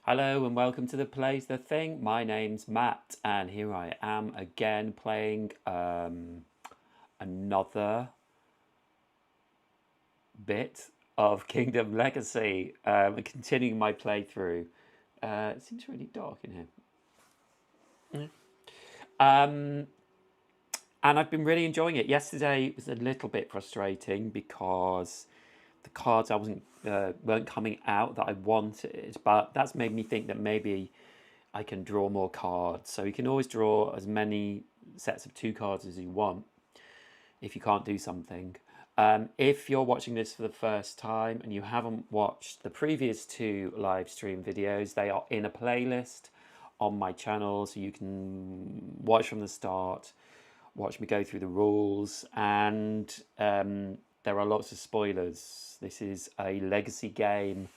Hello and welcome to the Plays the Thing. My name's Matt, and here I am again playing another bit of Kingdom Legacy, continuing my playthrough. It seems really dark in here. Um, and I've been really enjoying it. Yesterday was a little bit frustrating because the cards I wasn't weren't coming out that I wanted, but that's made me think that maybe I can draw more cards. So you can always draw as many sets of 2 cards as you want if you can't do something. If you're watching this for the first time and you haven't watched the previous 2 live stream videos, they are in a playlist on my channel, so you can watch from the start, watch me go through the rules, and there are lots of spoilers. This is a legacy game,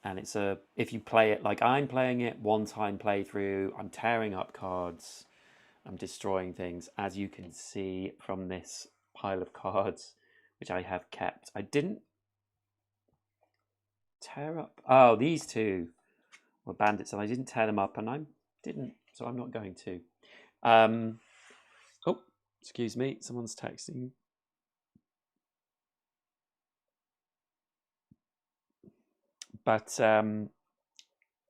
and it's a if you play it like I'm playing it, one-time playthrough. I'm tearing up cards, I'm destroying things, as you can see from this pile of cards which I have kept. I didn't tear up, oh, these 2 were bandits and I didn't tear them up, and I didn't, so I'm not going to. Oh, excuse me, someone's texting. But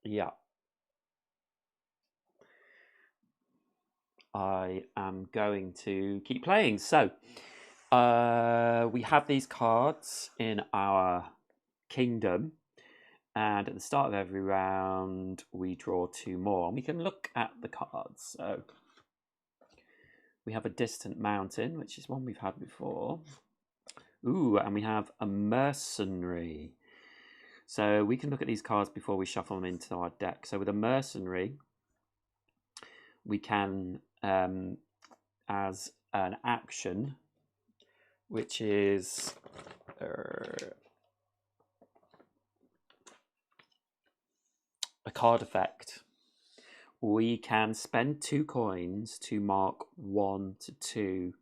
yeah, I am going to keep playing. So we have these cards in our kingdom, and at the start of every round we draw 2 more, and we can look at the cards. So we have a distant mountain, which is one we've had before. Ooh, and we have a mercenary. So we can look at these cards before we shuffle them into our deck. So with a mercenary, we can, as an action, which is a card effect, we can spend 2 coins to mark 1 to 2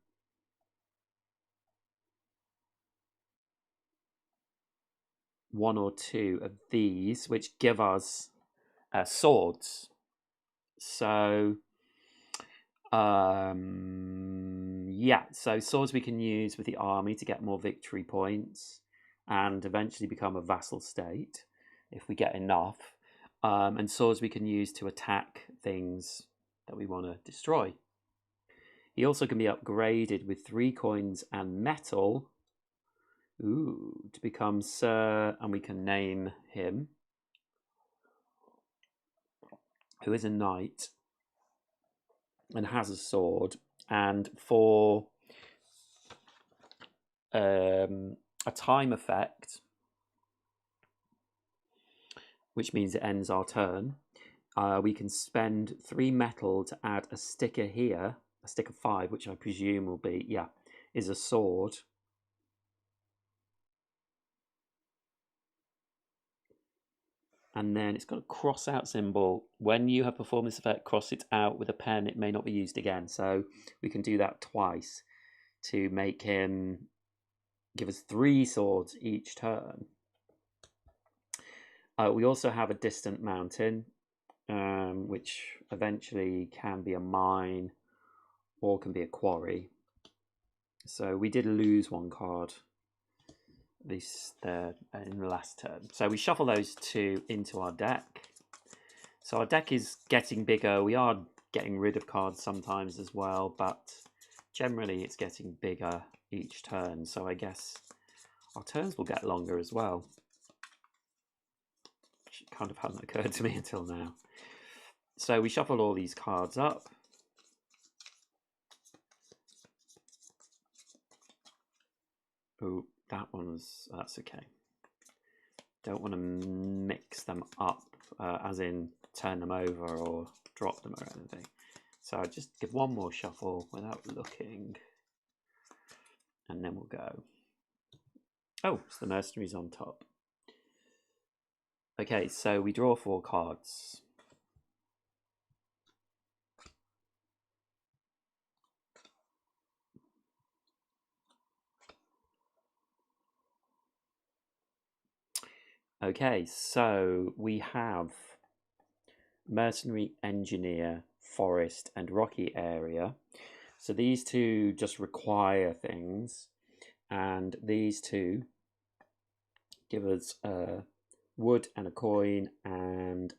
1 or 2 of these, which give us swords. So yeah, so swords we can use with the army to get more victory points and eventually become a vassal state if we get enough. And swords we can use to attack things that we want to destroy. He also can be upgraded with 3 coins and metal. Ooh, to become Sir, and we can name him, who is a knight and has a sword. And for a time effect, which means it ends our turn, we can spend 3 metal to add a sticker here, a sticker 5, which I presume will be, yeah, is a sword. And then it's got a cross out symbol. When you have performed this effect, cross it out with a pen. It may not be used again. So we can do that twice to make him give us 3 swords each turn. We also have a distant mountain, which eventually can be a mine or can be a quarry. So we did lose 1 card in the last turn. So we shuffle those 2 into our deck. So our deck is getting bigger. We are getting rid of cards sometimes as well, but generally it's getting bigger each turn. So I guess our turns will get longer as well, which kind of hadn't occurred to me until now. So we shuffle all these cards up. Oh, that's okay. Don't want to mix them up, as in turn them over or drop them or anything. So I just give 1 more shuffle without looking, and then we'll go. Oh, so the mercenary's on top. Okay, so we draw 4 cards. Okay, so we have mercenary, engineer, forest, and rocky area. So these two just require things, and these two give us wood and a coin and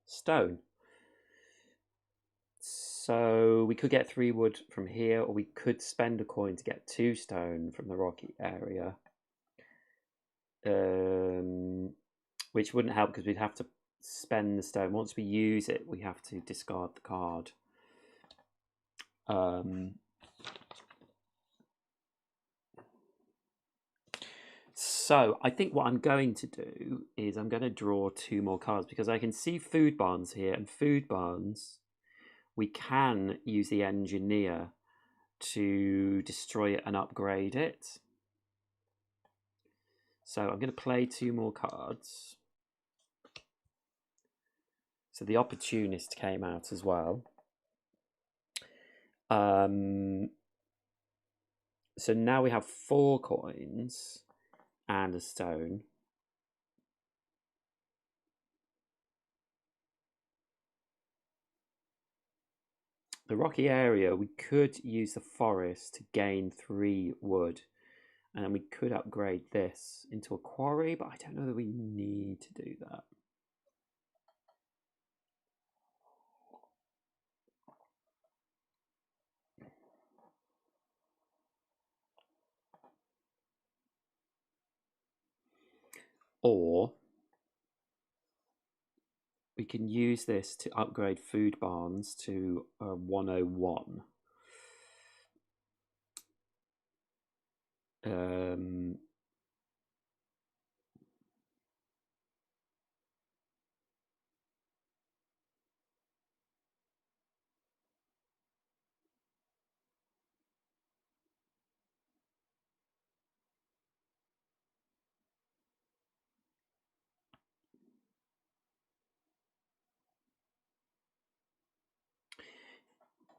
stone. So we could get 3 wood from here, or we could spend a coin to get 2 stone from the rocky area. Which wouldn't help because we'd have to spend the stone. Once we use it, we have to discard the card. So I think what I'm going to do is I'm going to draw 2 more cards because I can see food barns here, and food barns, we can use the engineer to destroy it and upgrade it. So I'm going to play 2 more cards. So the opportunist came out as well. So now we have 4 coins and a stone. The rocky area, we could use the forest to gain 3 wood. And then we could upgrade this into a quarry, but I don't know that we need to do that. Or we can use this to upgrade food barns to 101.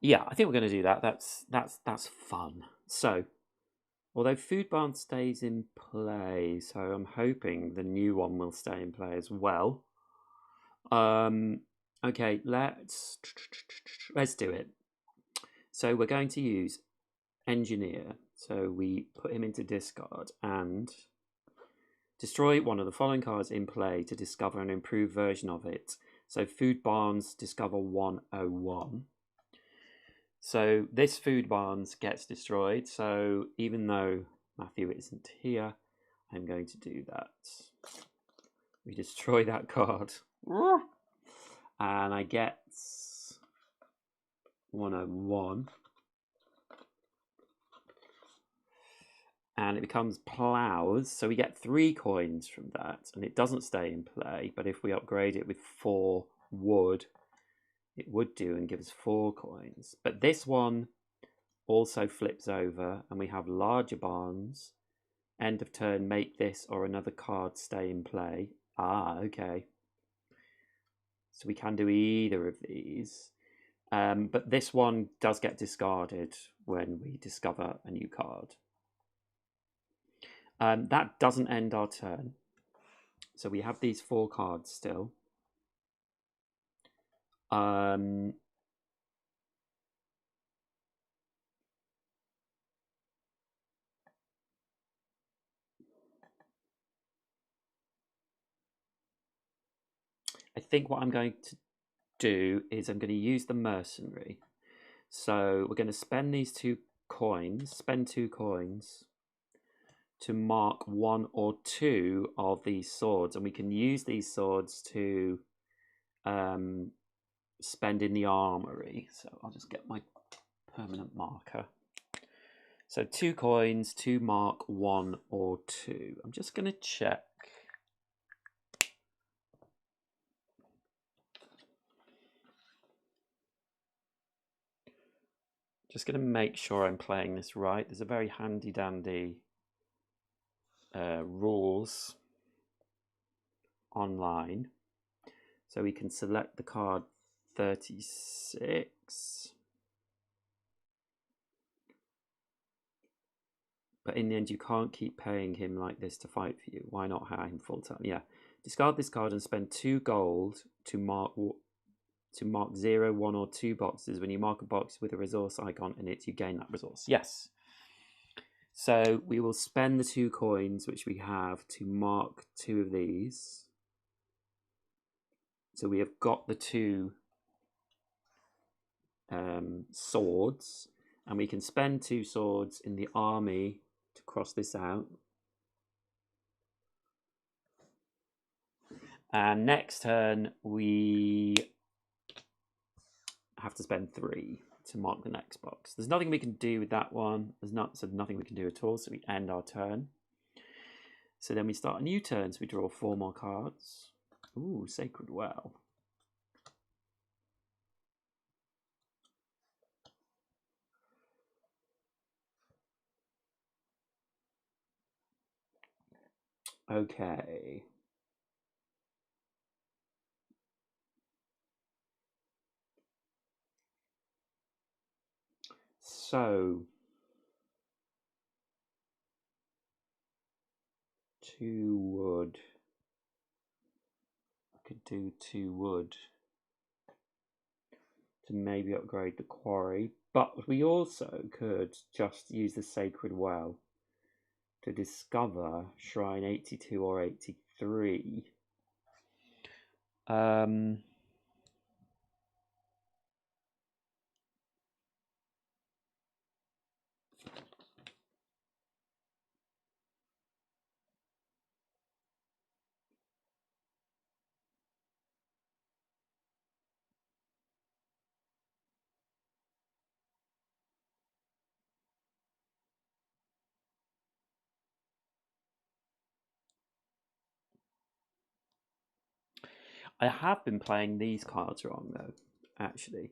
Yeah, I think we're going to do that. That's fun. So, although food barn stays in play, so I'm hoping the new one will stay in play as well. Okay, let's do it. So we're going to use engineer. So we put him into discard and destroy one of the following cards in play to discover an improved version of it. So food barns discover 101. So this food barns gets destroyed. So even though Matthew isn't here, I'm going to do that. We destroy that card. And I get 101. And it becomes plows. So we get 3 coins from that. And it doesn't stay in play. But if we upgrade it with 4 wood, it would do and give us 4 coins. But this one also flips over. And we have larger barns. End of turn, make this or another card stay in play. Ah, okay. So we can do either of these. But this one does get discarded when we discover a new card. That doesn't end our turn. So we have these 4 cards still. I think what I'm going to do is I'm going to use the mercenary. So we're going to spend these 2 coins, spend 2 coins to mark 1 or 2 of these swords. And we can use these swords to spend in the armory. So I'll just get my permanent marker. So 2 coins to mark 1 or 2. I'm just going to check. Just going to make sure I'm playing this right. There's a very handy dandy rules online. So we can select the card 36. But in the end, you can't keep paying him like this to fight for you. Why not hire him full time? Yeah. Discard this card and spend 2 gold to mark 0, 1, or 2 boxes. When you mark a box with a resource icon in it, you gain that resource. Yes. So we will spend the 2 coins which we have to mark 2 of these. So we have got the 2 swords, and we can spend 2 swords in the army to cross this out. And next turn we have to spend 3 to mark the next box. There's nothing we can do with that one. There's nothing we can do at all, so we end our turn. So then we start a new turn, so we draw 4 more cards. Ooh, Sacred Well. Okay. So 2 wood. I could do 2 wood to maybe upgrade the quarry, but we also could just use the Sacred Well to discover Shrine 82 or 83. I have been playing these cards wrong though, actually.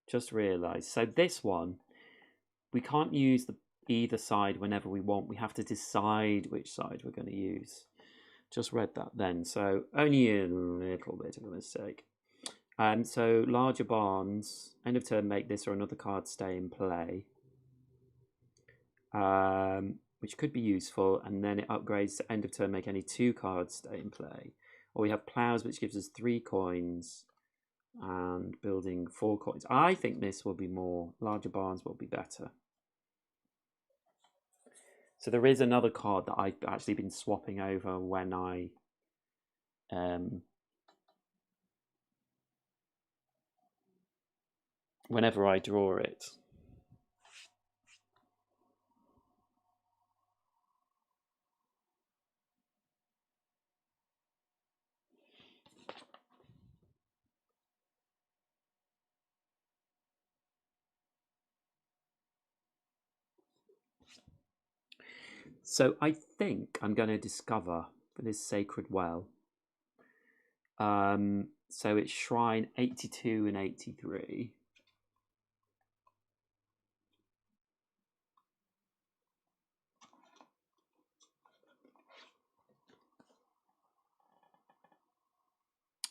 Just realised. So this one, we can't use either side whenever we want. We have to decide which side we're going to use. Just read that then. So only a little bit of a mistake. So larger barns, end of turn, make this or another card stay in play. Which could be useful, and then it upgrades to end of turn, make any 2 cards stay in play. Or we have plows, which gives us 3 coins, and building 4 coins. I think this will be more, larger barns will be better. So there is another card that I've actually been swapping over when I whenever I draw it. So I think I'm going to discover for this Sacred Well. So it's Shrine 82 and 83.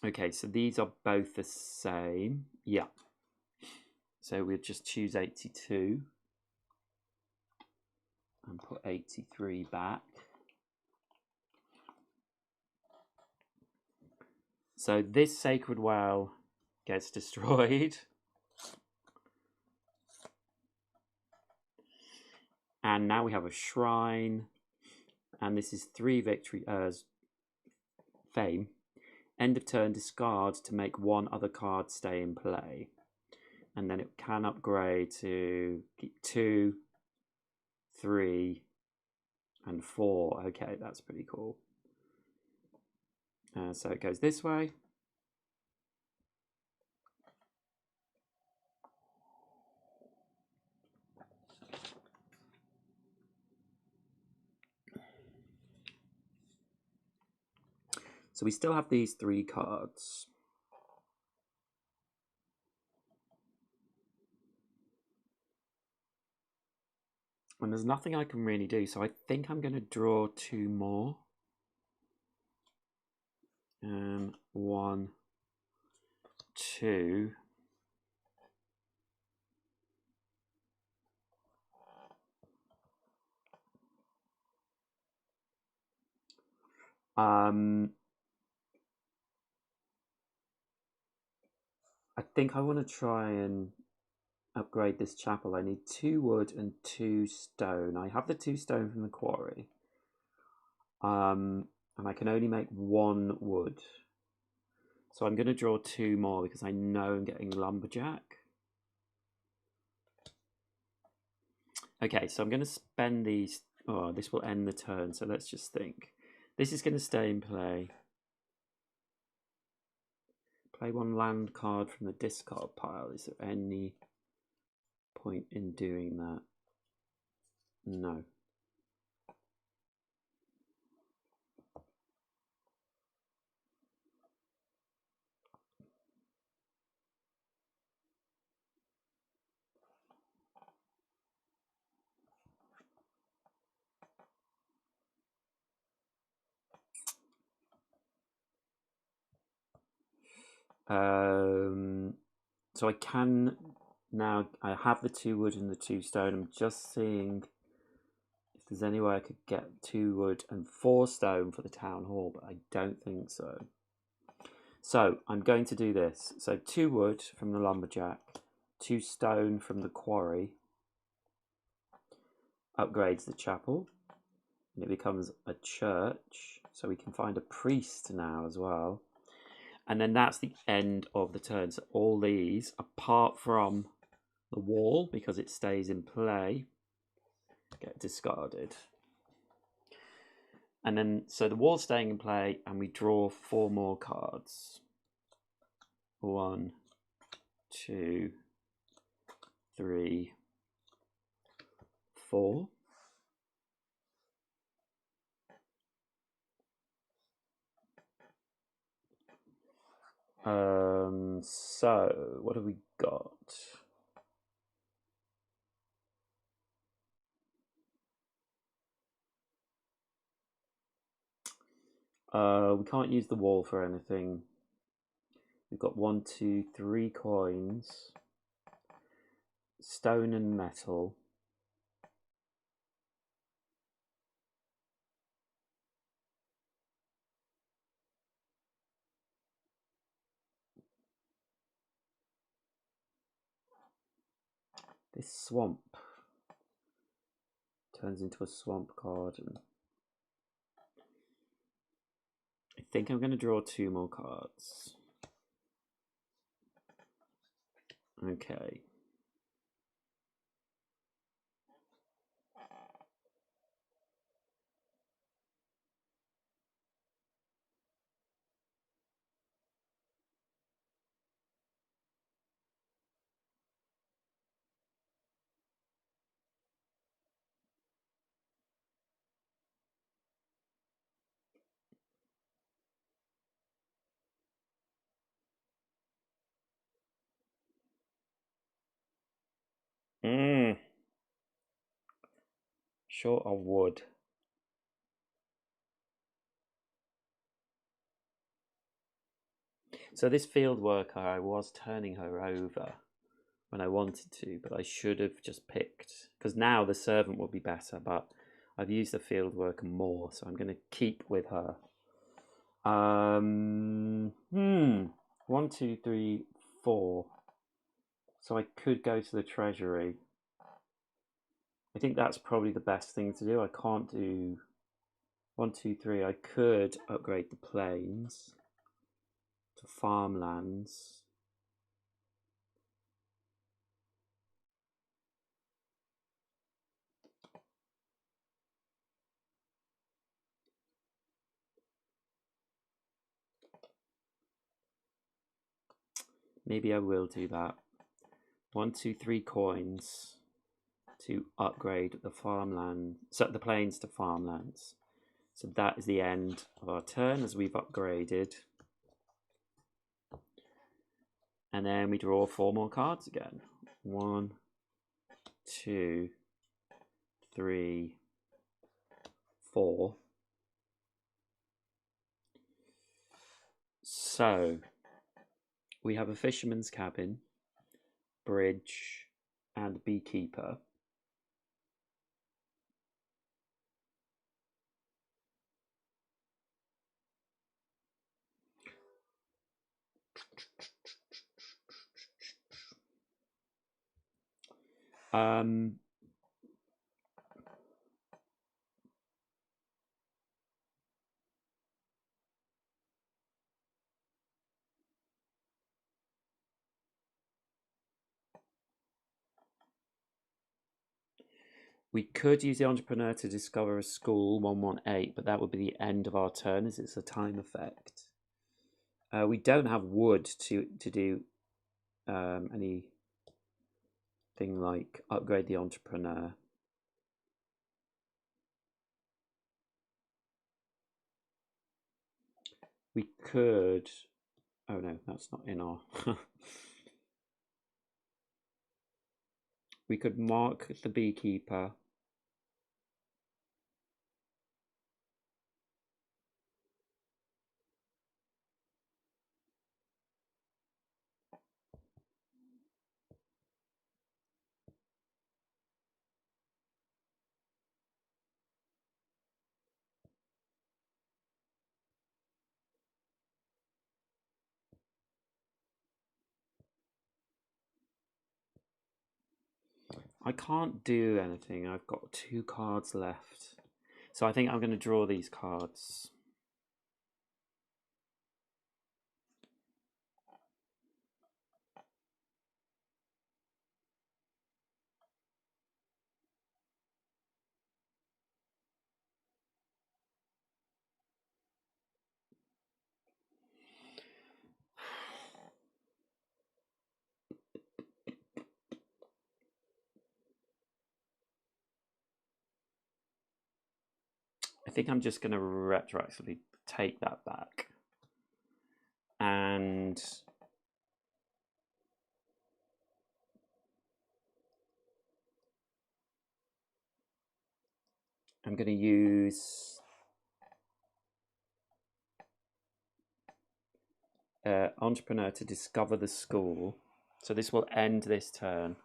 Okay, so these are both the same. Yeah. So we'll just choose 82 and put 83 back. So this Sacred Well gets destroyed. And now we have a shrine. And this is 3 victory fame. End of turn, discard to make 1 other card stay in play. And then it can upgrade to 2, 3, and 4. Okay, that's pretty cool. So it goes this way. So we still have these 3 cards. And there's nothing I can really do, so I think I'm going to draw 2 more. 1, 2. I think I want to try and upgrade this chapel. I need 2 wood and 2 stone. I have the 2 stone from the quarry. And I can only make 1 wood. So I'm going to draw 2 more because I know I'm getting lumberjack. Okay, so I'm going to spend these. Oh, this will end the turn. So let's just think. This is going to stay in play. Play 1 land card from the discard pile. Is there any point in doing that? No. So I can now. I have the 2 wood and the 2 stone. I'm just seeing if there's any way I could get 2 wood and 4 stone for the town hall, but I don't think so. So I'm going to do this. So 2 wood from the lumberjack, 2 stone from the quarry. Upgrades the chapel, and it becomes a church. So we can find a priest now as well. And then that's the end of the turn. So all these, apart from the wall, because it stays in play, get discarded. And then, so the wall's staying in play, and we draw 4 more cards. 1, 2, 3, 4. So what have we got? We can't use the wall for anything. We've got 1, 2, 3 coins, stone and metal. This swamp turns into a swamp garden. I think I'm going to draw 2 more cards. Okay. Short of wood. So this field worker, I was turning her over when I wanted to, but I should have just picked, because now the servant will be better, but I've used the field worker more, so I'm going to keep with her. 1, 2, 3, 4. So I could go to the treasury. I think that's probably the best thing to do. I can't do 1, 2, 3. I could upgrade the plains to farmlands. Maybe I will do that. 1, 2, 3 coins to upgrade the farmland, so the plains to farmlands. So that is the end of our turn as we've upgraded. And then we draw 4 more cards again. 1, 2, 3, 4. So we have a fisherman's cabin, bridge, and beekeeper. We could use the entrepreneur to discover a school, 118, but that would be the end of our turn as it's a time effect. We don't have wood to do anything like upgrade the entrepreneur. We could... Oh no, that's not in our... We could mark the beekeeper. I can't do anything. I've got 2 cards left. So I think I'm going to draw these cards. I think I'm just going to retroactively take that back. And I'm going to use entrepreneur to discover the school. So this will end this turn.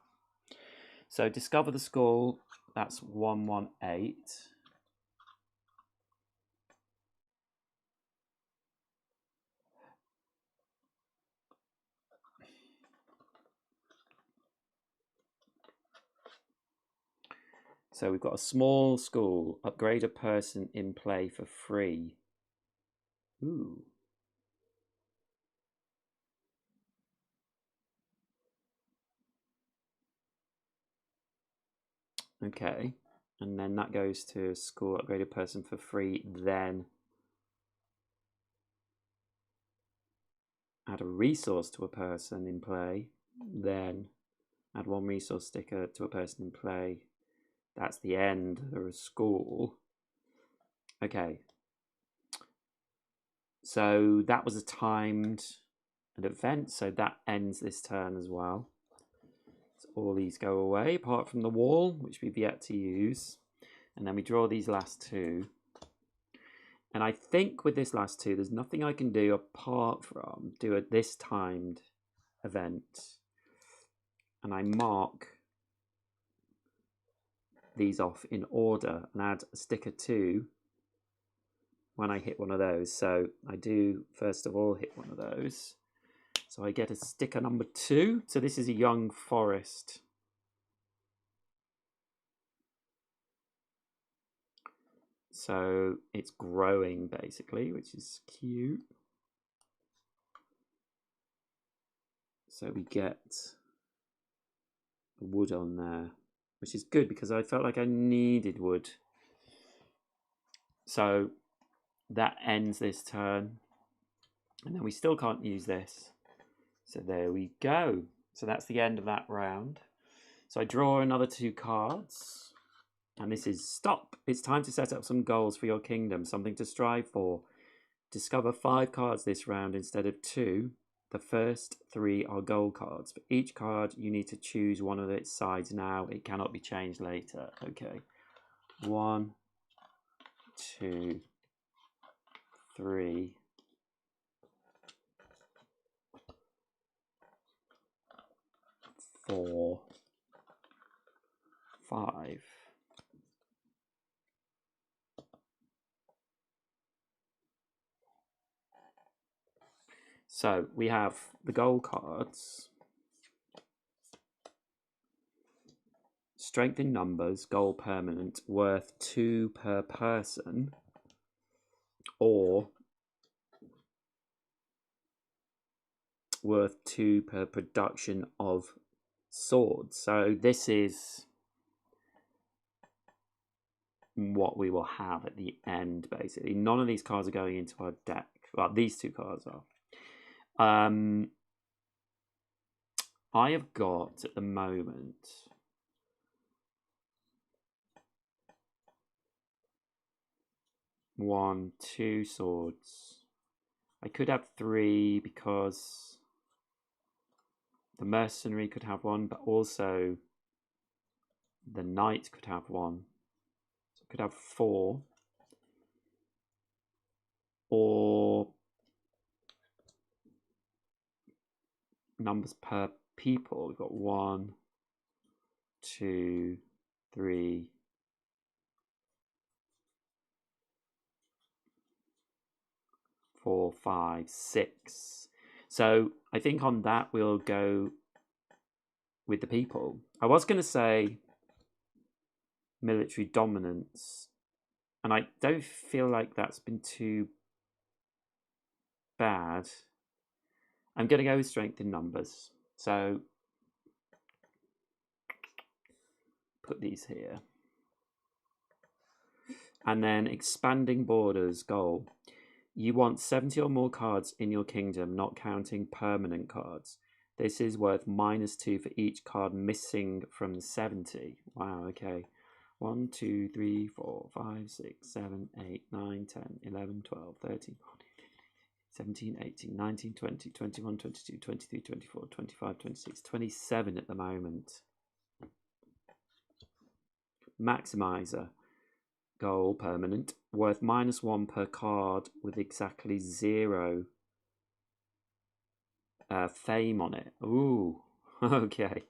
So discover the school, that's 118. So we've got a small school, upgrade a person in play for free. Ooh. Okay, and then that goes to school, upgrade a person for free, then add a resource to a person in play, then add 1 resource sticker to a person in play. That's the end of a school. Okay. So that was a timed event, so that ends this turn as well. So all these go away, apart from the wall, which we've yet to use. And then we draw these last 2. And I think with this last 2, there's nothing I can do apart from do this timed event. And I mark these off in order and add a sticker 2 when I hit one of those. So I do first of all hit one of those. So I get a sticker number 2. So this is a young forest. So it's growing basically, which is cute. So we get wood on there, which is good because I felt like I needed wood. So that ends this turn. And then we still can't use this. So there we go. So that's the end of that round. So I draw another 2 cards. And this is stop. It's time to set up some goals for your kingdom, something to strive for. Discover 5 cards this round instead of 2. The first 3 are goal cards. For each card, you need to choose one of its sides now. It cannot be changed later. Okay. 1, 2, 3. 4, 5. So we have the gold cards. Strength in numbers, gold permanent, worth 2 per person, or worth 2 per production of swords. So this is what we will have at the end, basically. None of these cards are going into our deck. Well, these 2 cards are. I have got, at the moment, 1, 2 swords. I could have 3 because the mercenary could have 1, but also the knight could have 1. So I could have 4. Or numbers per people. We've got 1, 2, 3, 4, 5, 6. So I think on that we'll go with the people. I was going to say military dominance, and I don't feel like that's been too bad. I'm going to go with strength in numbers. So put these here. And then expanding borders goal. You want 70 or more cards in your kingdom, not counting permanent cards. This is worth -2 for each card missing from the 70. Wow, okay. 1, 2, 3, 4, 5, 6, 7, 8, 9, 10, 11, 12, 13, 17, 18, 19, 20, 21, 22, 23, 24, 25, 26, 27 at the moment. Maximizer. Goal permanent. Worth -1 per card with exactly 0 fame on it. Ooh, okay.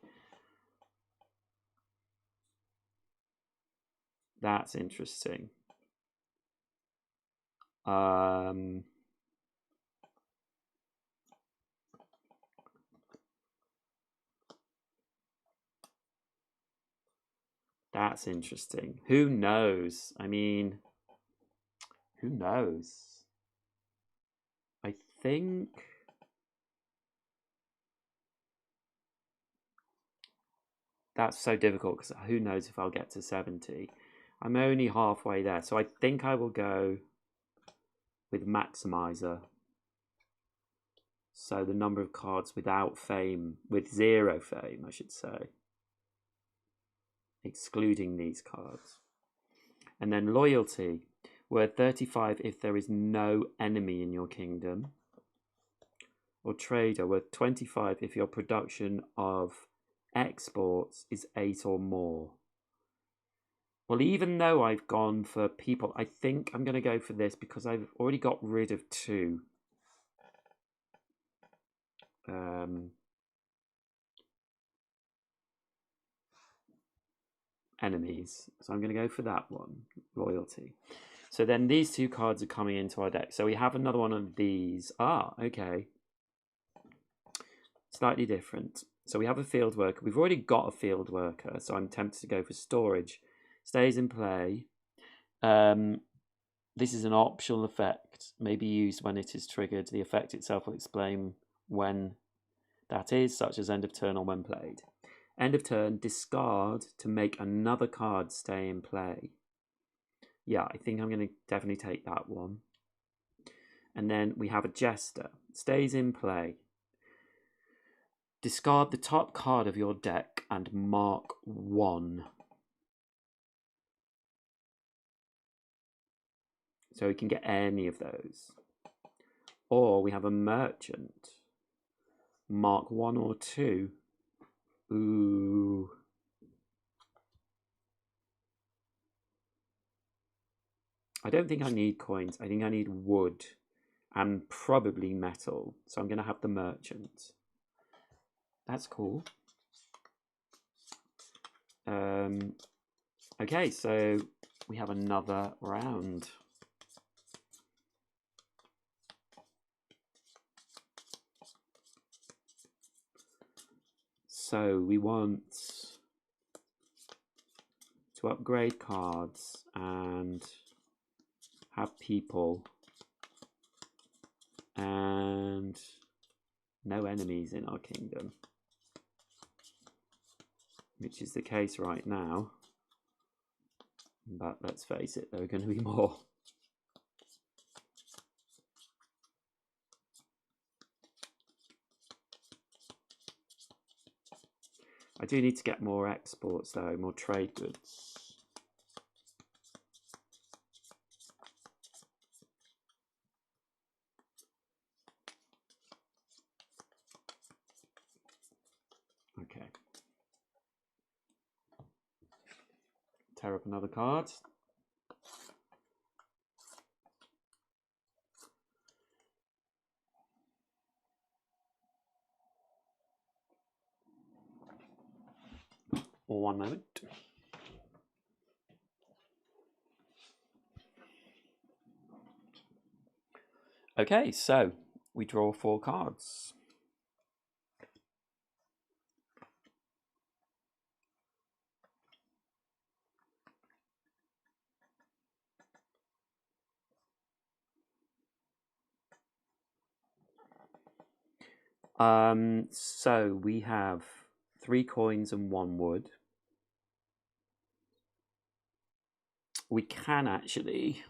That's interesting. That's interesting. Who knows? I mean, who knows? I think that's so difficult because who knows if I'll get to 70. I'm only halfway there, so I think I will go with Maximizer. So the number of cards without fame, with 0 fame, I should say. Excluding these cards. And then Loyalty, worth 35 if there is no enemy in your kingdom. Or Trader, worth 25 if your production of exports is 8 or more. Well, even though I've gone for people, I think I'm going to go for this because I've already got rid of 2. Enemies. So I'm going to go for that one, Loyalty. So then these 2 cards are coming into our deck. So we have another one of these. Ah, okay. Slightly different. So we have a field worker. We've already got a field worker, so I'm tempted to go for storage. Stays in play. This is an optional effect, may be used when it is triggered. The effect itself will explain when that is, such as end of turn or when played. End of turn, discard to make another card stay in play. Yeah, I think I'm going to definitely take that one. And then we have a Jester. Stays in play. Discard the top card of your deck and mark 1. So we can get any of those. Or we have a Merchant. Mark 1 or 2. Ooh. I don't think I need coins. I think I need wood and probably metal. So I'm going to have the Merchant. That's cool. Okay, so we have another round. So we want to upgrade cards and have people and no enemies in our kingdom, which is the case right now. But let's face it, there are going to be more. I do need to get more exports though, more trade goods. Okay. Tear up another card. One moment. Okay, so we draw 4 cards. So we have 3 coins and 1 wood. We can actually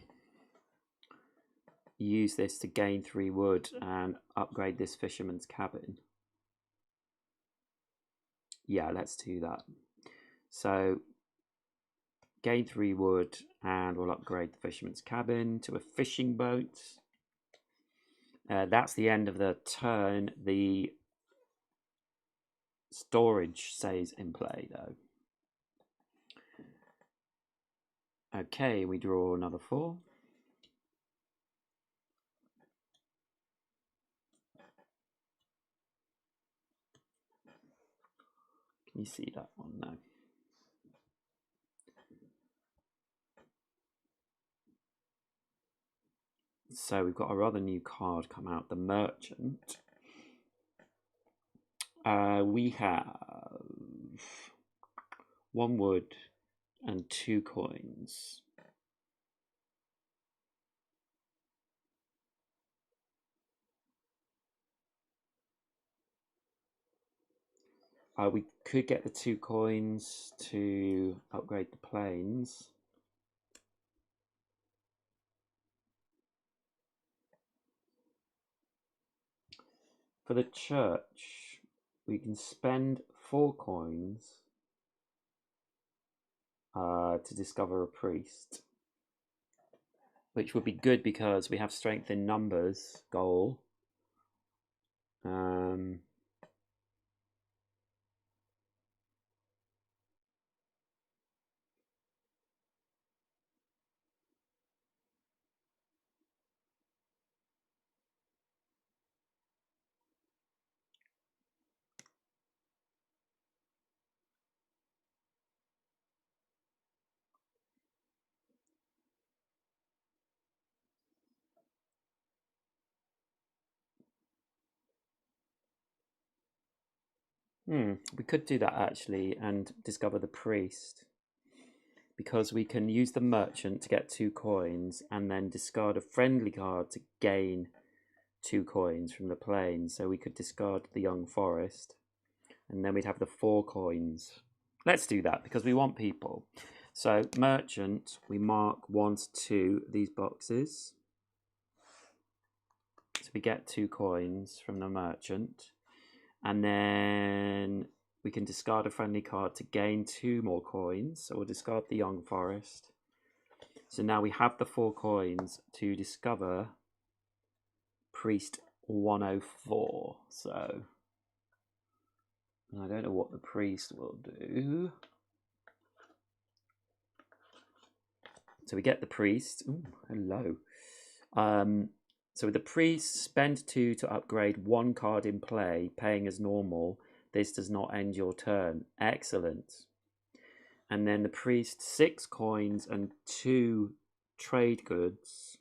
use this to gain 3 wood and upgrade this fisherman's cabin. Yeah, let's do that. So gain 3 wood and we'll upgrade the fisherman's cabin to a fishing boat. That's the end of the turn. The storage stays in play though. Okay, we draw another 4. Can you see that one? No. So we've got a rather new card come out, the Merchant. We have 1 wood and 2 coins. We could get the 2 coins to upgrade the planes. For the church, we can spend 4 coins to discover a priest, which would be good because we have strength in numbers goal. We could do that actually and discover the priest, because we can use the merchant to get 2 coins and then discard a friendly card to gain 2 coins from the plane. So we could discard the young forest and then we'd have the 4 coins. Let's do that because we want people. So merchant, we mark 1 to 2 these boxes. So we get 2 coins from the merchant. And then we can discard a friendly card to gain 2 more coins. So we'll discard the young forest. So now we have the 4 coins to discover priest 104. So I don't know what the priest will do. So we get the priest. Ooh, hello. So with the priest, spend 2 to upgrade 1 card in play, paying as normal. This does not end your turn. Excellent. And then the priest, 6 coins and 2 trade goods.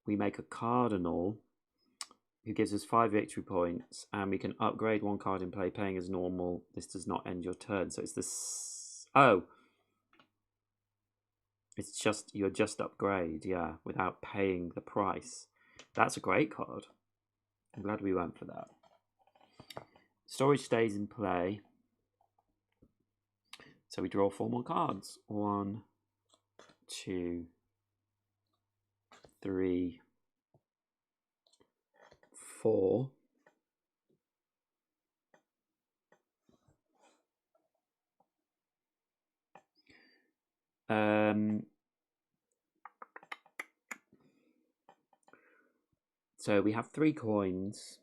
We make a cardinal who gives us 5 victory points, and we can upgrade 1 card in play, paying as normal. This does not end your turn. So it's this. Oh, it's just you're just upgrade, yeah, without paying the price. That's a great card. I'm glad we went for that. Storage stays in play. So we draw 4 more cards. 1, 2, 3, 4. So we have 3 coins.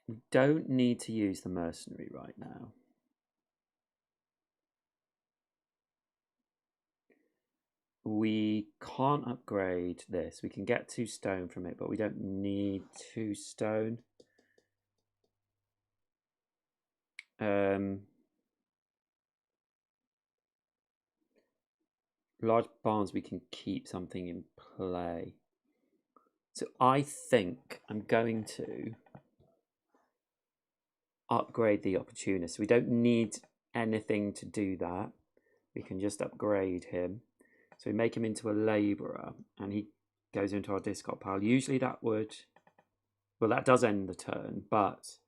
We don't need to use the mercenary right now. We can't upgrade this. We can get 2 stone from it, but we don't need 2 stone. Large barns, we can keep something in play. So I think I'm going to upgrade the opportunist. We don't need anything to do that. We can just upgrade him. So we make him into a labourer, and he goes into our discard pile. Usually that would, well, that does end the turn, but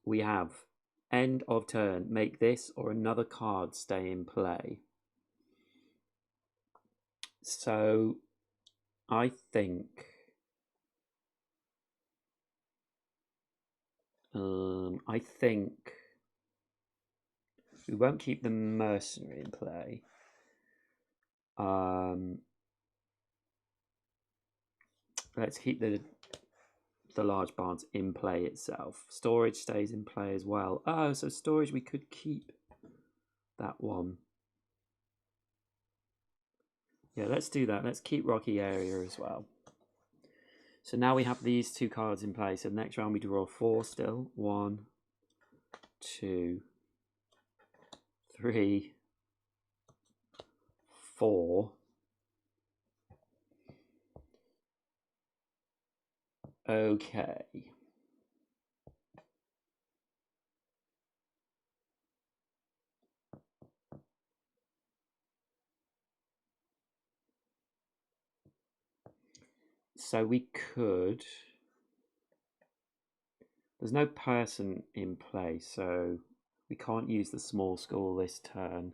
we have end of turn, make this or another card stay in play. So I think we won't keep the mercenary in play. Let's keep the large barns in play itself. Storage stays in play as well. Oh, so storage, we could keep that one. Yeah, let's do that. Let's keep Rocky Area as well. So now we have these 2 cards in play. So next round we draw 4 still. 1, 2, 3, 4. Okay. So we could... There's no person in play, so we can't use the small school this turn.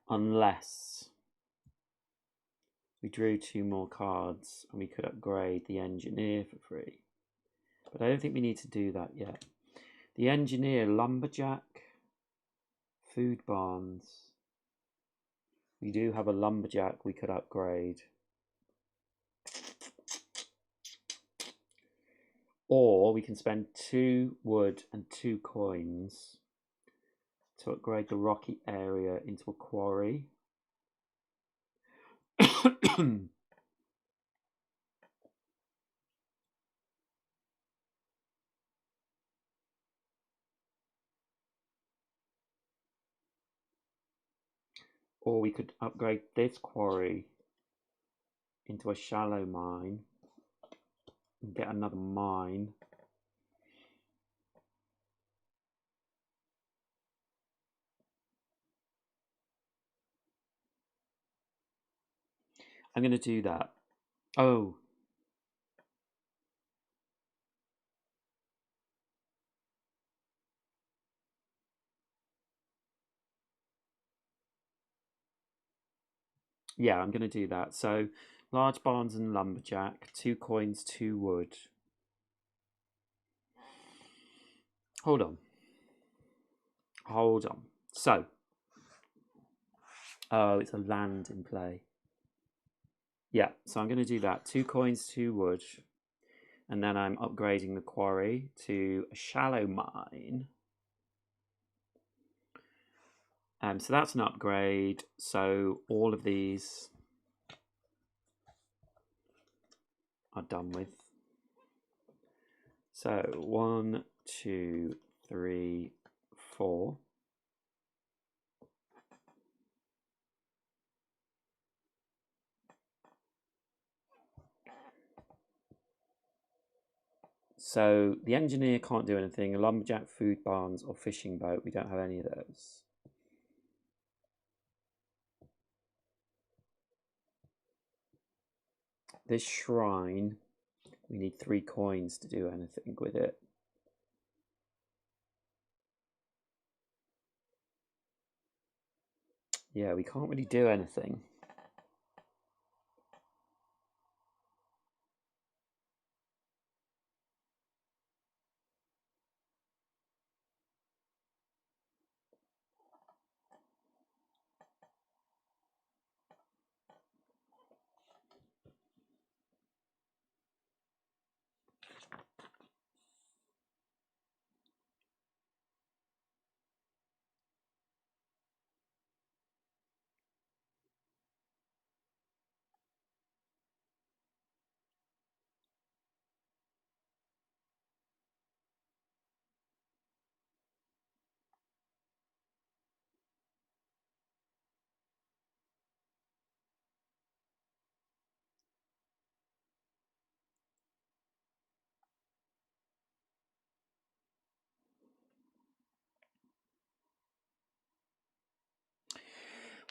Unless we drew 2 more cards and we could upgrade the engineer for free. But I don't think we need to do that yet. The engineer, lumberjack, food barns. We do have a lumberjack we could upgrade. Or we can spend 2 wood and 2 coins to upgrade the rocky area into a quarry. Or we could upgrade this quarry into a shallow mine and get another mine. I'm going to do that. Oh. Yeah, I'm going to do that. So, large barns and lumberjack, 2 coins, 2 wood. Hold on. So, oh, it's a land in play. Yeah, so I'm going to do that. 2 coins, 2 wood. And then I'm upgrading the quarry to a shallow mine. So that's an upgrade. So all of these are done with. So 1, 2, 3, 4. So the engineer can't do anything. A lumberjack, food barns, or fishing boat. We don't have any of those. This shrine, we need 3 coins to do anything with it. Yeah, we can't really do anything.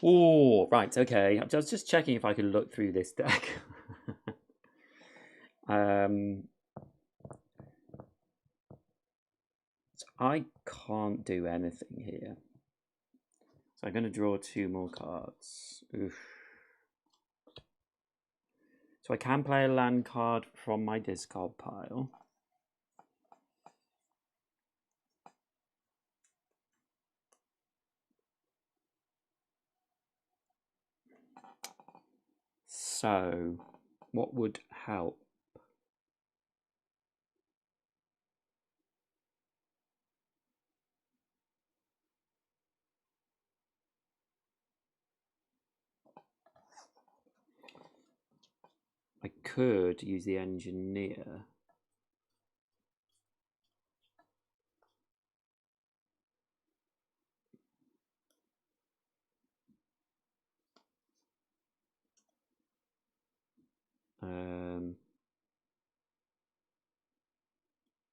Oh, right, okay. I was just checking if I could look through this deck. So I can't do anything here. So I'm going to draw 2 more cards. Oof. So I can play a land card from my discard pile. So what would help? I could use the engineer.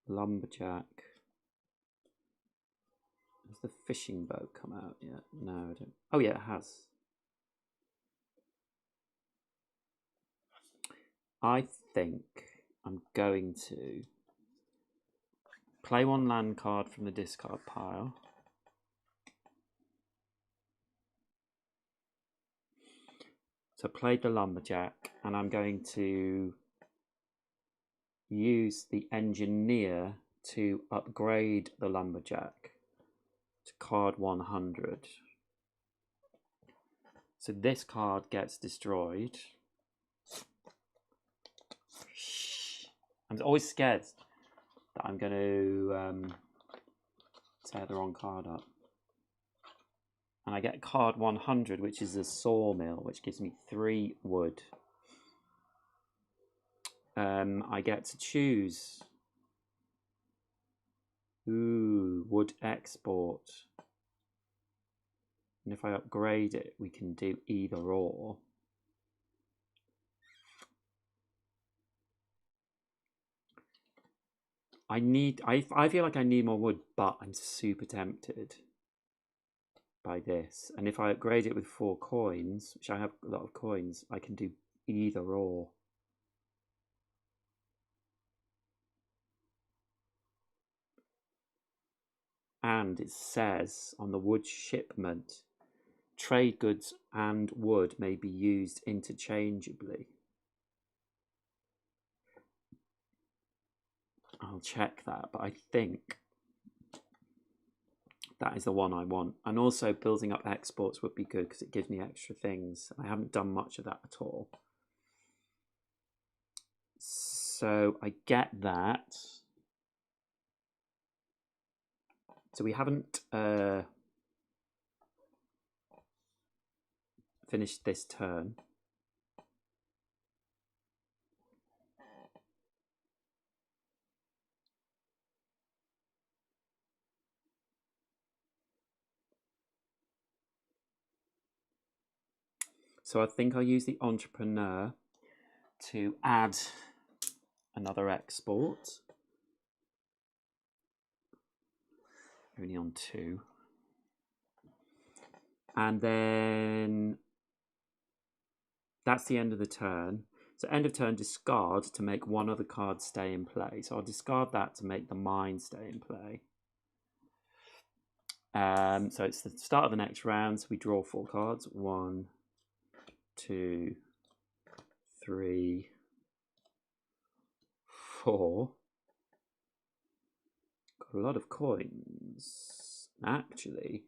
Lumberjack. Has the fishing boat come out yet? No, I don't. Oh yeah, it has. I think I'm going to play 1 land card from the discard pile. So I played the lumberjack, and I'm going to use the engineer to upgrade the lumberjack to card 100. So this card gets destroyed. I'm always scared that I'm going to tear the wrong card up. And I get card 100, which is a sawmill, which gives me 3 wood. I get to choose. Ooh, wood export. And if I upgrade it, we can do either or. I feel like I need more wood, but I'm super tempted by this. And if I upgrade it with 4 coins, which I have a lot of coins, I can do either or. And it says on the wood shipment, trade goods and wood may be used interchangeably. I'll check that, but I think that is the one I want. And also building up exports would be good because it gives me extra things. I haven't done much of that at all. So I get that. So we haven't finish this turn. So I think I'll use the entrepreneur to add another export. Only on 2. And then that's the end of the turn. So end of turn, discard to make one other card stay in play. So I'll discard that to make the mine stay in play. So it's the start of the next round. So we draw 4 cards. 1, 2, 3, 4. Got a lot of coins, actually.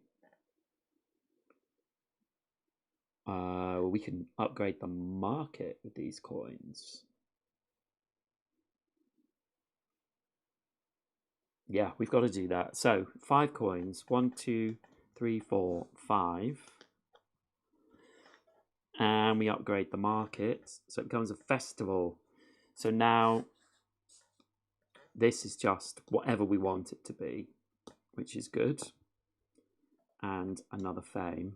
We can upgrade the market with these coins. Yeah, we've got to do that. So 5 coins. 1, 2, 3, 4, 5. And we upgrade the market. So it becomes a festival. So now this is just whatever we want it to be, which is good. And another fame.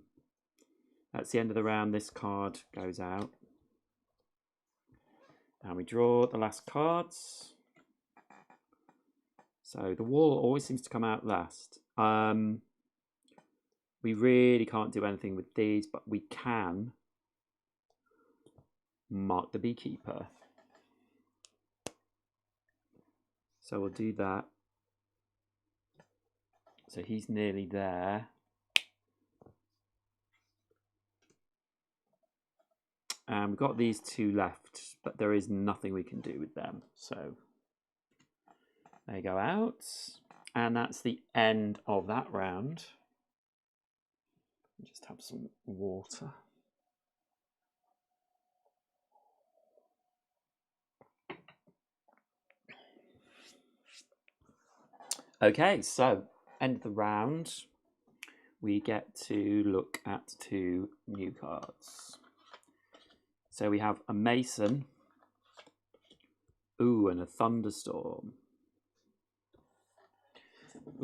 That's the end of the round. This card goes out. And we draw the last cards. So the wall always seems to come out last. We really can't do anything with these, but we can mark the beekeeper. So we'll do that. So he's nearly there. We've got these 2 left, but there is nothing we can do with them. So they go out. And that's the end of that round. Just have some water. Okay, so end of the round. We get to look at 2 new cards. So we have a Mason. Ooh, and a Thunderstorm.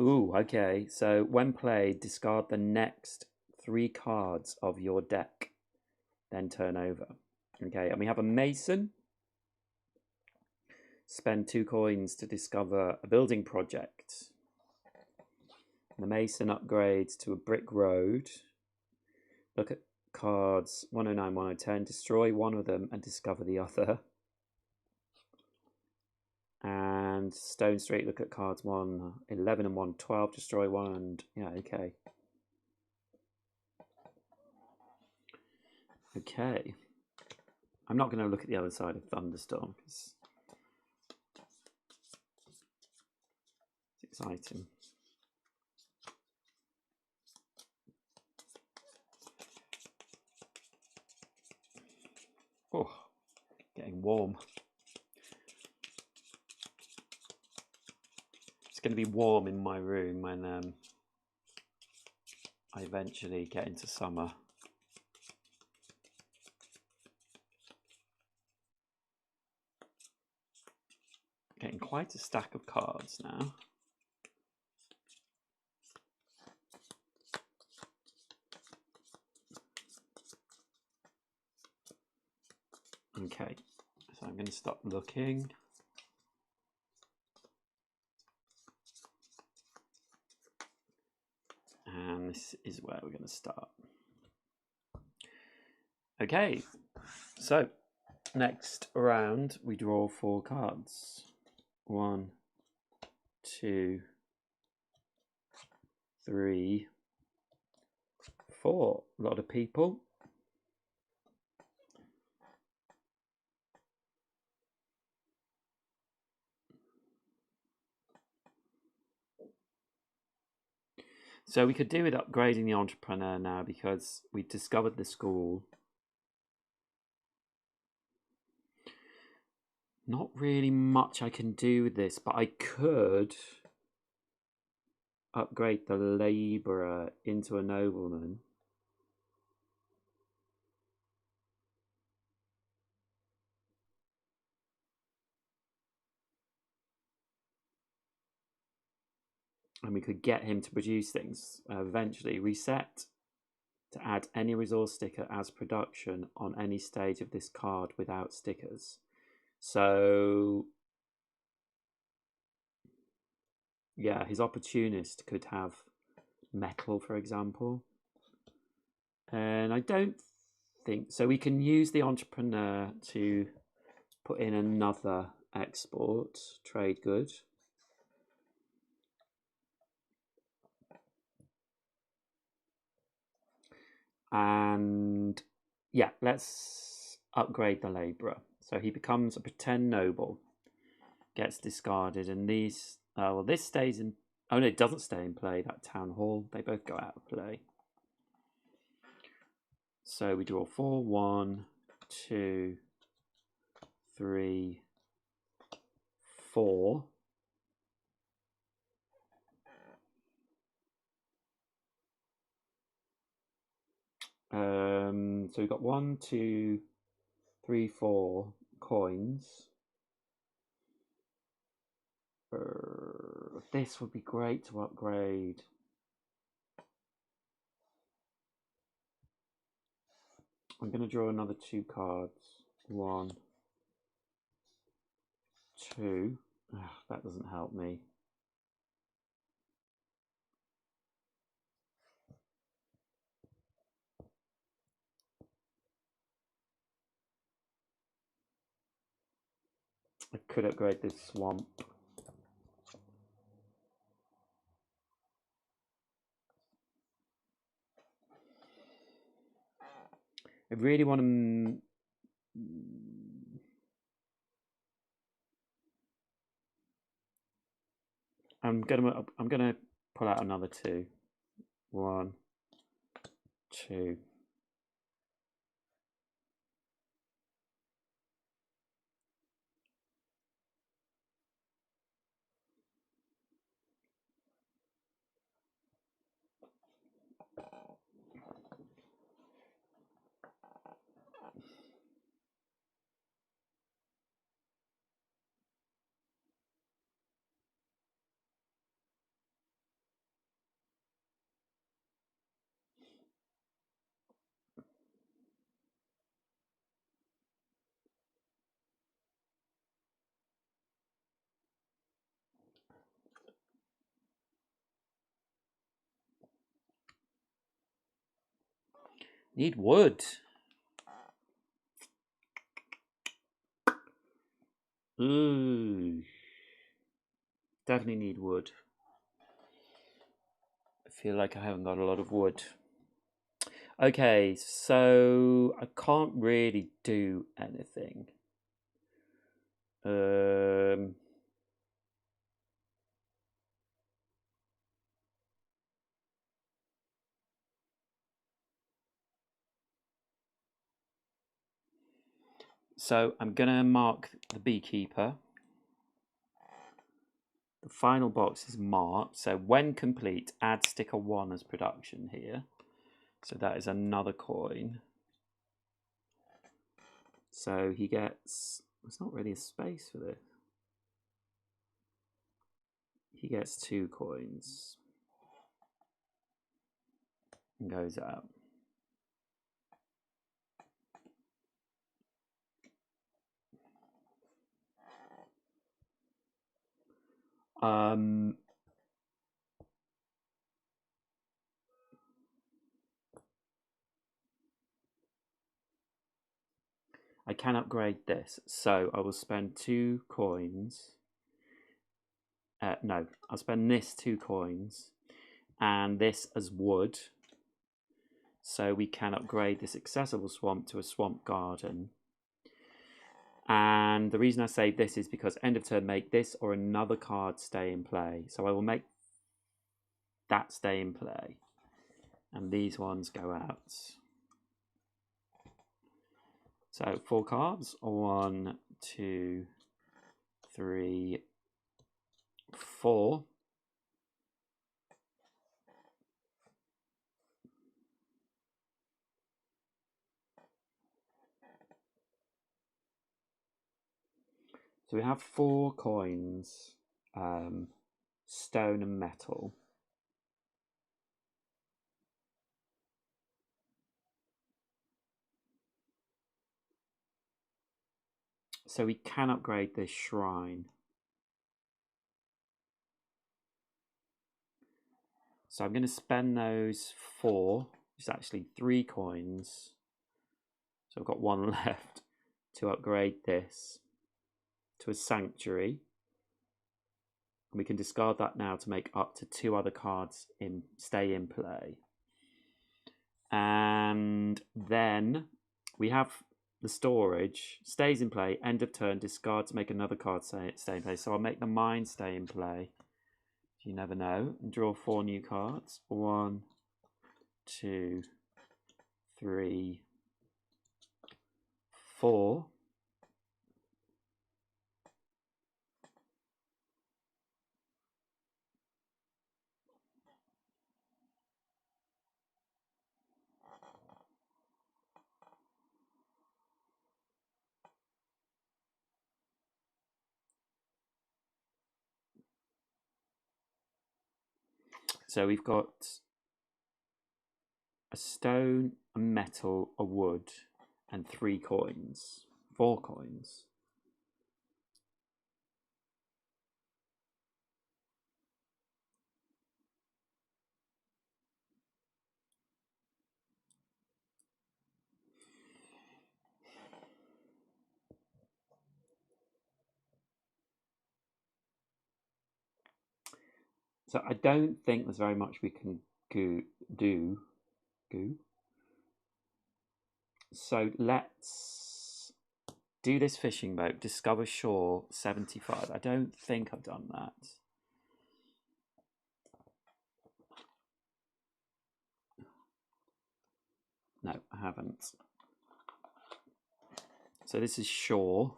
Ooh, okay. So when played, discard the next 3 cards of your deck, then turn over. Okay, and we have a Mason. Spend 2 coins to discover a building project. The Mason upgrades to a brick road. Look at cards 109, 110. Destroy one of them and discover the other. And Stone Street, look at cards 111 and 112. Destroy one and... yeah, okay. Okay. I'm not going to look at the other side of Thunderstorm because it's exciting. Oh, getting warm. It's going to be warm in my room when I eventually get into summer. Getting quite a stack of cards now. Okay, so I'm going to stop looking. And this is where we're going to start. Okay, so next round we draw 4 cards. 1, 2, 3, 4. A lot of people. So we could do with upgrading the entrepreneur now because we discovered the school. Not really much I can do with this, but I could upgrade the labourer into a nobleman. and we could get him to produce things. Eventually, reset to add any resource sticker as production on any stage of this card without stickers. So, yeah, his opportunist could have metal, for example. And I don't think so. We can use the entrepreneur to put in another export trade good. And yeah, let's upgrade the labourer. So he becomes a pretend noble, gets discarded, and these, well, this stays in, oh no, it doesn't stay in play, that town hall. They both go out of play. So we draw 4, 1, 2, 3, 4. So we've got 1, 2, 3, 4 coins. This would be great to upgrade. I'm going to draw another 2 cards. 1, 2. Ugh, that doesn't help me. I could upgrade this swamp. I really want to. I'm gonna pull out another 2. 1, 2. Need wood. Ooh. Definitely need wood. I feel like I haven't got a lot of wood. Okay, so I can't really do anything. So I'm going to mark the beekeeper. The final box is marked. So when complete, add sticker 1 as production here. So that is another coin. So he gets, there's not really a space for this. He gets 2 coins and goes out. I can upgrade this, so I will spend 2 coins. No, I'll spend this 2 coins and this as wood. So we can upgrade this accessible swamp to a swamp garden. And the reason I say this is because end of turn, make this or another card stay in play. So I will make that stay in play. And these ones go out. So 4 cards. 1, 2, 3, 4. So we have 4 coins. stone and metal. So we can upgrade this shrine. So I'm going to spend those 4, which is actually 3 coins. So I've got 1 left to upgrade this to a sanctuary. And we can discard that now to make up to 2 other cards stay in play. And then we have the storage, stays in play, end of turn, discard to make another card stay in play. So I'll make the mine stay in play. You never know. And draw 4 new cards. 1, 2, 3, 4. So we've got a stone, a metal, a wood, and 3 coins. 4 coins. So I don't think there's very much we can do. So let's do this fishing boat, discover shore 75. I don't think I've done that. No, I haven't. So this is shore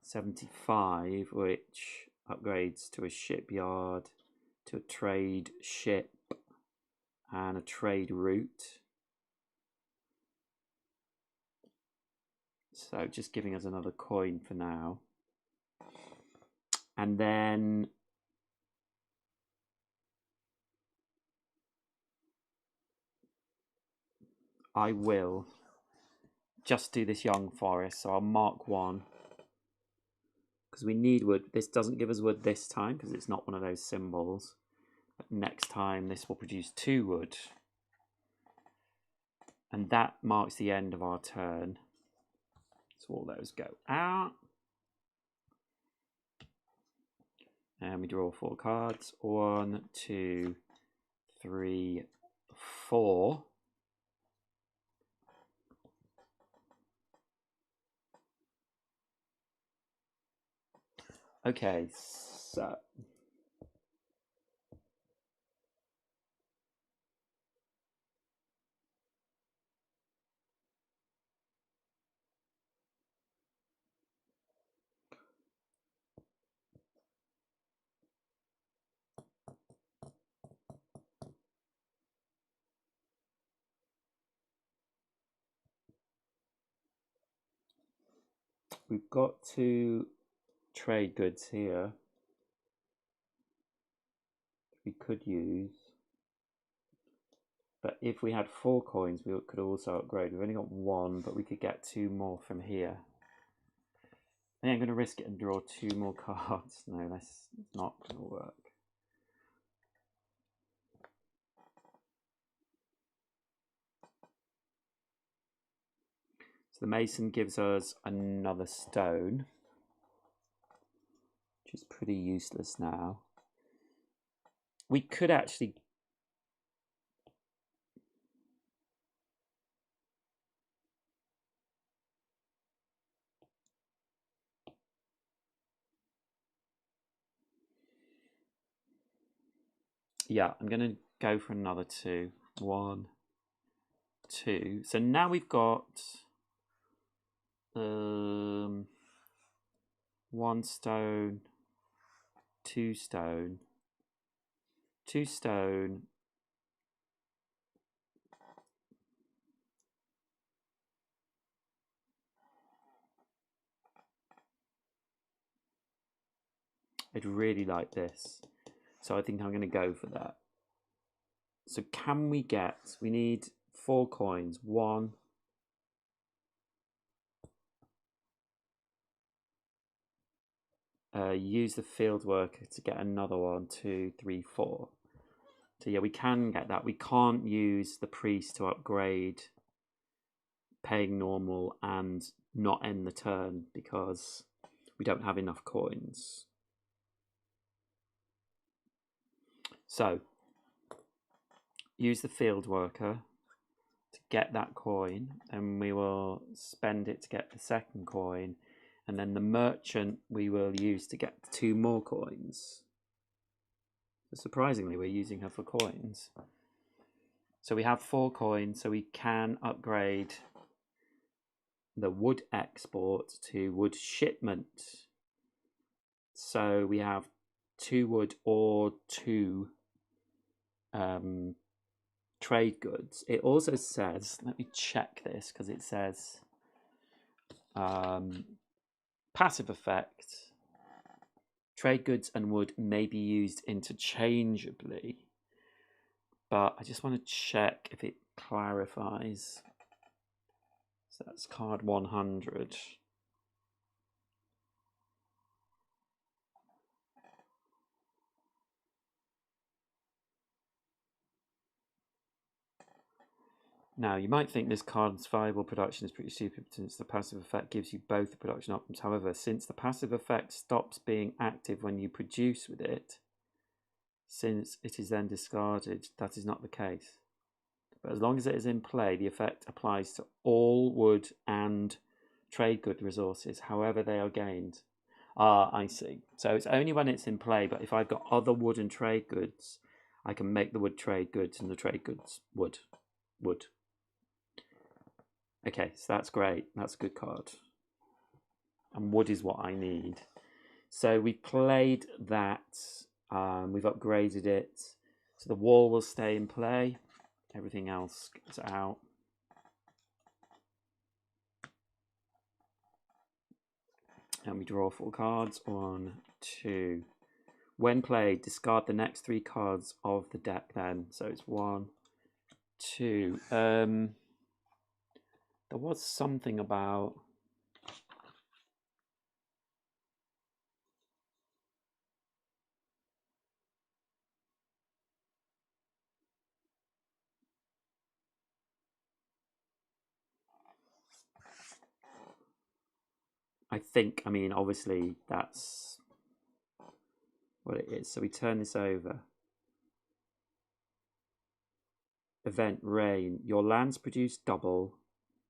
75, which upgrades to a shipyard, to a trade ship, and a trade route. So just giving us another coin for now. And then I will just do this young forest. So I'll mark 1. Because we need wood. This doesn't give us wood this time because it's not one of those symbols. But next time this will produce 2 wood. And that marks the end of our turn. So all those go out. And we draw 4 cards. 1, 2, 3, 4. Okay, so we've got 2 trade goods here we could use. But if we had 4 coins, we could also upgrade. We've only got 1, but we could get 2 more from here. I think I'm going to risk it and draw 2 more cards. No, that's not going to work. So the mason gives us another stone, which is pretty useless now. We could actually... Yeah, I'm going to go for another 2. 1, 2. So now we've got 1 stone, 2 stone, 2 stone, I'd really like this. So I think I'm going to go for that. So can we get, we need 4 coins. 1, use the field worker to get another one. 2, 3, 4. So yeah, we can get that. We can't use the priest to upgrade paying normal and not end the turn because we don't have enough coins. So use the field worker to get that coin, and we will spend it to get the second coin, and then the merchant we will use to get 2 more coins. So surprisingly, we're using her for coins. So we have 4 coins, so we can upgrade the wood export to wood shipment. So we have 2 wood or 2 trade goods. It also says, let me check this because it says passive effect, trade goods and wood may be used interchangeably, but I just want to check if it clarifies. So that's card 100. Now, you might think this card's viable production is pretty stupid since the passive effect gives you both the production options. However, since the passive effect stops being active when you produce with it, since it is then discarded, that is not the case. But as long as it is in play, the effect applies to all wood and trade good resources, however they are gained. Ah, I see. So it's only when it's in play, but if I've got other wood and trade goods, I can make the wood trade goods and the trade goods wood. Okay, so that's great. That's a good card. And wood is what I need. So we've played that. We've upgraded it. So the wall will stay in play. Everything else goes out. And we draw 4 cards. 1, 2. When played, discard the next 3 cards of the deck then. So it's 1, 2. There was something about... I think, I mean, obviously that's what it is. So we turn this over. Event rain. Your lands produce double.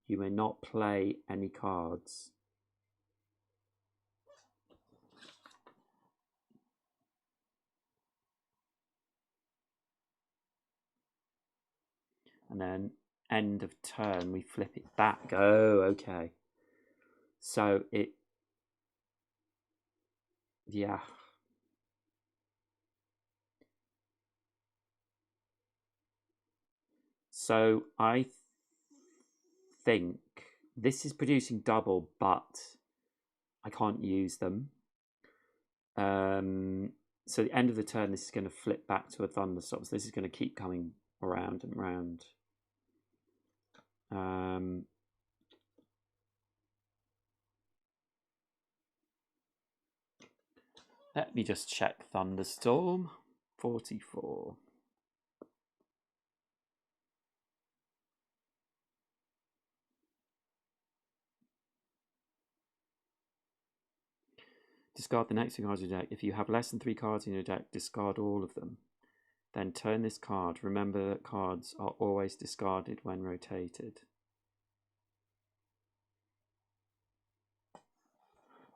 You may not play any cards. And then end of turn, we flip it back. Oh, okay. So it, yeah. So I think this is producing double, but I can't use them. So the end of the turn, this is going to flip back to a thunderstorm. So this is going to keep coming around and round. Let me just check thunderstorm. 44. Discard the next 2 cards in your deck. If you have less than 3 cards in your deck, discard all of them. Then turn this card. Remember that cards are always discarded when rotated.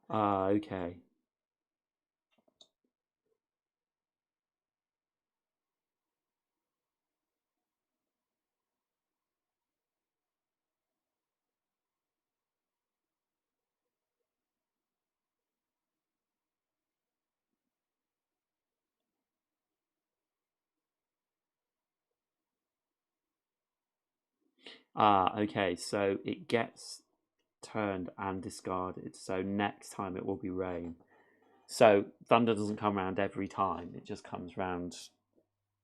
Ah, okay. Ah, okay. So it gets turned and discarded. So next time it will be rain. So thunder doesn't come around every time. It just comes round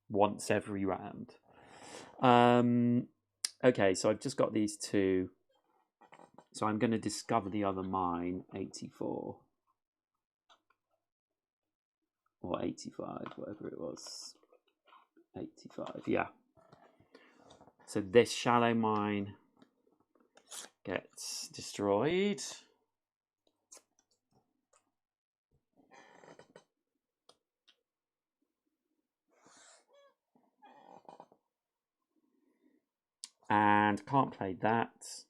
once every round. Okay, so I've just got these two. So I'm going to discover the other mine, 84. Or 85, whatever it was. 85, yeah. So this shallow mine gets destroyed. And can't play that.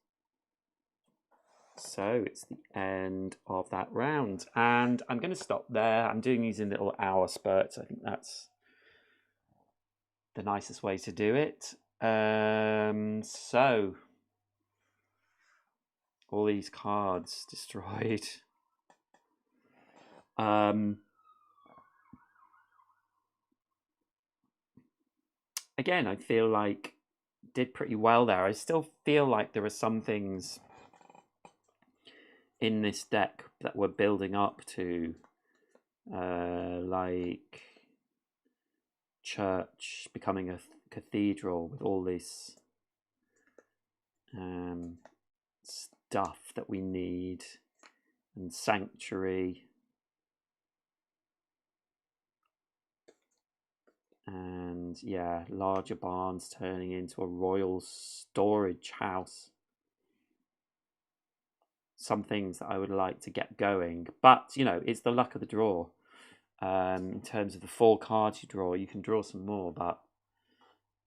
So it's the end of that round. And I'm going to stop there. I'm doing these in little hour spurts. I think that's the nicest way to do it. So all these cards destroyed. Again, I feel like did pretty well there. I still feel like there are some things in this deck that we're building up to, like Church becoming a cathedral with all this stuff that we need, and Sanctuary, and yeah, larger barns turning into a royal storage house. Some things that I would like to get going, but you know, it's the luck of the draw. In terms of the 4 cards you draw, you can draw some more, but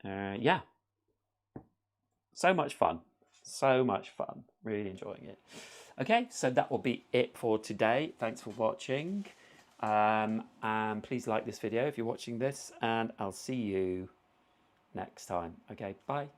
yeah, so much fun, really enjoying it. Okay, so that will be it for today. Thanks for watching, and please like this video if you're watching this, and I'll see you next time. Okay, bye.